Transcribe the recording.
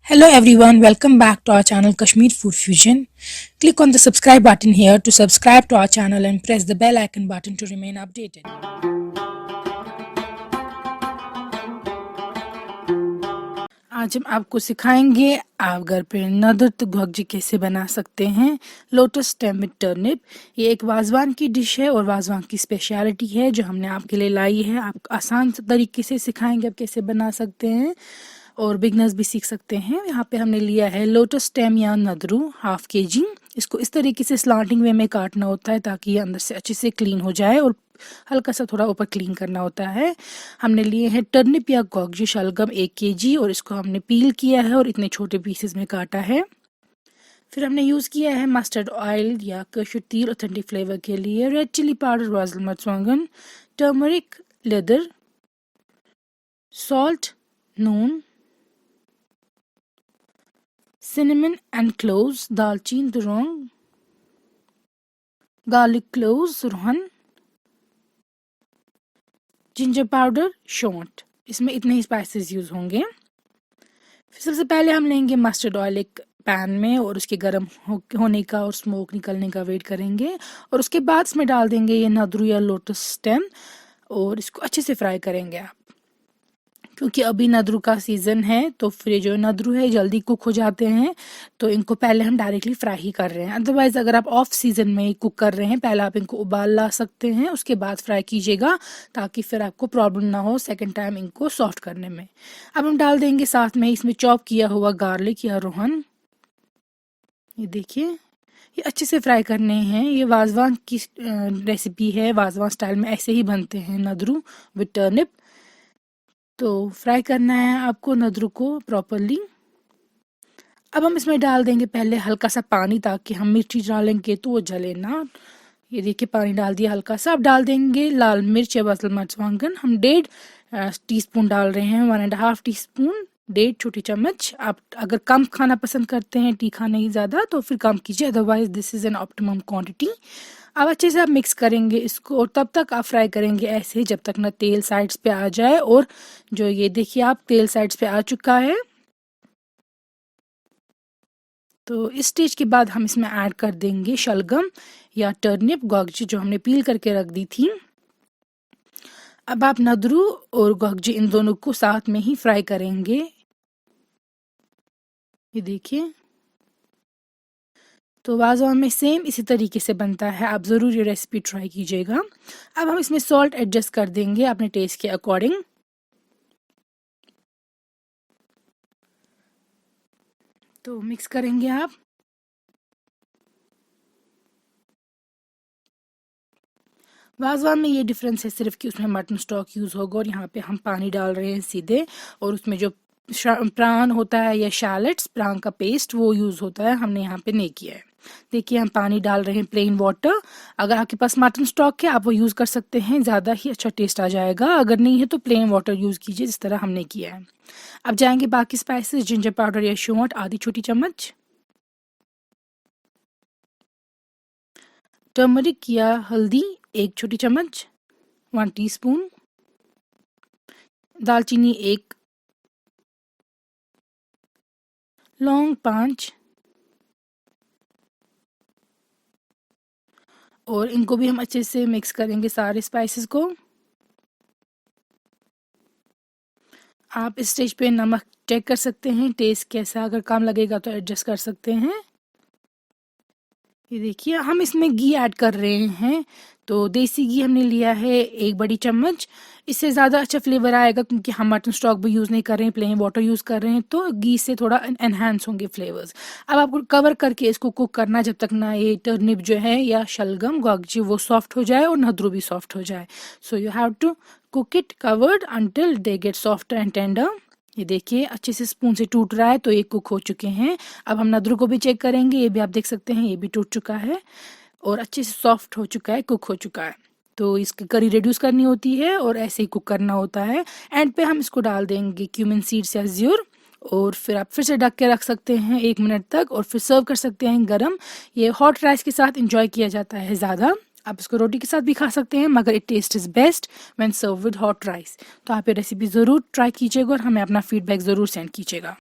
Hello everyone, welcome back to our channel Kashmir Food Fusion. Click on the subscribe button here to subscribe to our channel and press the bell icon button to remain updated. आज हम आपको सिखाएंगे आप घर पे नदर गुगजी कैसे बना सकते हैं। लोटस स्टेम विद टर्निप ये एक वाजवान की डिश है और वाजवान की स्पेशलिटी है जो हमने आपके लिए लाई है। आप आसान तरीके से सिखाएंगे आप कैसे बना सकते हैं और बिगनर्स भी सीख सकते हैं। यहाँ पे हमने लिया है लोटस स्टेम या नदरू ½ kg। इसको इस तरीके से स्लांटिंग वे में काटना होता है ताकि ये अंदर से अच्छे से क्लीन हो जाए और हल्का सा थोड़ा ऊपर क्लीन करना होता है। हमने लिए हैं टर्निप या गोगजी शलगम 1 kg और इसको हमने पील किया है और इतने छोटे पीसेस में काटा है। फिर हमने यूज़ किया है मस्टर्ड ऑयल या कशूर तेल ऑथेंटिक फ्लेवर के लिए, रेड चिली पाउडर, वाजल मर्चवांगन, टर्मरिक, लेदर, सॉल्ट, नून, cinnamon and cloves, दालचीनी लौंग, garlic cloves, रोहन, जिंजर पाउडर, शॉन्ट। इसमें इतने ही स्पाइसेस यूज होंगे। फिर सबसे पहले हम लेंगे मस्टर्ड ऑयल एक पैन में और उसके गर्म होने का और स्मोक निकलने का वेट करेंगे और उसके बाद इसमें डाल देंगे ये नदरू या लोटस स्टेम और इसको अच्छे से फ्राई करेंगे आप, क्योंकि अभी नदरू का सीज़न है तो फिर जो नदरू है जल्दी कुक हो जाते हैं, तो इनको पहले हम डायरेक्टली फ्राई ही कर रहे हैं। अदरवाइज़ अगर आप ऑफ सीज़न में कुक कर रहे हैं, पहले आप इनको उबाल ला सकते हैं, उसके बाद फ्राई कीजिएगा ताकि फिर आपको प्रॉब्लम ना हो सेकंड टाइम इनको सॉफ्ट करने में। अब हम डाल देंगे साथ में इसमें चॉप किया हुआ गार्लिक या रोहन। ये देखिए ये अच्छे से फ्राई करने हैं। ये वाजवान की रेसिपी है, वाजवान स्टाइल में ऐसे ही बनते हैं नदरू विद टर्निप। तो फ्राई करना है आपको नदरू को प्रॉपरली। अब हम इसमें डाल देंगे पहले हल्का सा पानी ताकि हम मिर्ची डालेंगे तो वो जले ना। ये देखिए पानी डाल दिया हल्का सा। अब डाल देंगे लाल मिर्च या बसल मर्चवांगन। हम 1.5 टीस्पून डाल रहे हैं, 1.5 टीस्पून, 1.5 छोटी चम्मच। आप अगर कम खाना पसंद करते हैं, तीखा नहीं ज़्यादा, तो फिर कम कीजिए, otherwise this is an optimum quantity. अब अच्छे से आप मिक्स करेंगे इसको और तब तक आप फ्राई करेंगे ऐसे जब तक ना तेल साइड्स पे आ जाए। और जो ये देखिए आप तेल साइड्स पे आ चुका है, तो इस स्टेज के बाद हम इसमें ऐड कर देंगे शलगम या टर्निप गोगजी जो हमने पील करके रख दी थी। अब आप नदरू और गोगजी इन दोनों को साथ में ही फ्राई करेंगे। ये देखिए तो वाजवान में सेम इसी तरीके से बनता है, आप ज़रूर ये रेसिपी ट्राई कीजिएगा। अब हम इसमें सॉल्ट एडजस्ट कर देंगे अपने टेस्ट के अकॉर्डिंग। तो मिक्स करेंगे आप। वाजवान में ये डिफरेंस है सिर्फ कि उसमें मटन स्टॉक यूज़ होगा और यहाँ पे हम पानी डाल रहे हैं सीधे, और उसमें जो प्रान होता है या शैलेट्स, प्रान का पेस्ट वो यूज़ होता है, हमने यहाँ पे नहीं किया है। देखिए हम पानी डाल रहे हैं प्लेन वाटर। अगर आपके पास मटन स्टॉक है आप वो यूज़ कर सकते हैं, ज़्यादा ही अच्छा टेस्ट आ जाएगा। अगर नहीं है तो प्लेन वाटर यूज़ कीजिए जिस तरह हमने किया है। अब जाएंगे बाकी स्पाइसेस, जिंजर पाउडर या शॉन्ट आधी छोटी चम्मच, टर्मरिक या हल्दी 1 छोटी चम्मच, 1 टीस्पून, दालचीनी 1, लौंग 5, और इनको भी हम अच्छे से मिक्स करेंगे सारे स्पाइसेस को। आप इस स्टेज पे नमक चेक कर सकते हैं टेस्ट कैसा, अगर कम लगेगा तो एडजस्ट कर सकते हैं। ये देखिए हम इसमें घी ऐड कर रहे हैं, तो देसी घी हमने लिया है 1 बड़ी चम्मच। इससे ज़्यादा अच्छा फ्लेवर आएगा क्योंकि हम मटन स्टॉक भी यूज़ नहीं कर रहे हैं, प्लेन वाटर यूज़ कर रहे हैं, तो घी से थोड़ा एनहांस होंगे फ्लेवर्स। अब आपको कवर करके इसको कुक करना जब तक ना ये टर्निप जो है या शलगम गोगजी वो सॉफ्ट हो जाए और नदरू भी सॉफ्ट हो जाए। So you have to cook it covered until they get soft and tender. ये देखिए अच्छे से स्पून से टूट रहा है, तो ये कुक हो चुके हैं। अब हम नदरू को भी चेक करेंगे, ये भी आप देख सकते हैं ये भी टूट चुका है और अच्छे से सॉफ्ट हो चुका है, कुक हो चुका है। तो इसकी करी रिड्यूस करनी होती है और ऐसे ही कुक करना होता है। एंड पे हम इसको डाल देंगे क्यूमिन सीड्स या ज़्यूर और फिर आप फिर से ढक के रख सकते हैं 1 मिनट तक और फिर सर्व कर सकते हैं गरम। ये हॉट राइस के साथ इंजॉय किया जाता है ज़्यादा। आप इसको रोटी के साथ भी खा सकते हैं, मगर it taste is best when serve with hot rice. तो आप ये रेसिपी ज़रूर ट्राई कीजिएगा और हमें अपना फीडबैक ज़रूर सेंड कीजिएगा।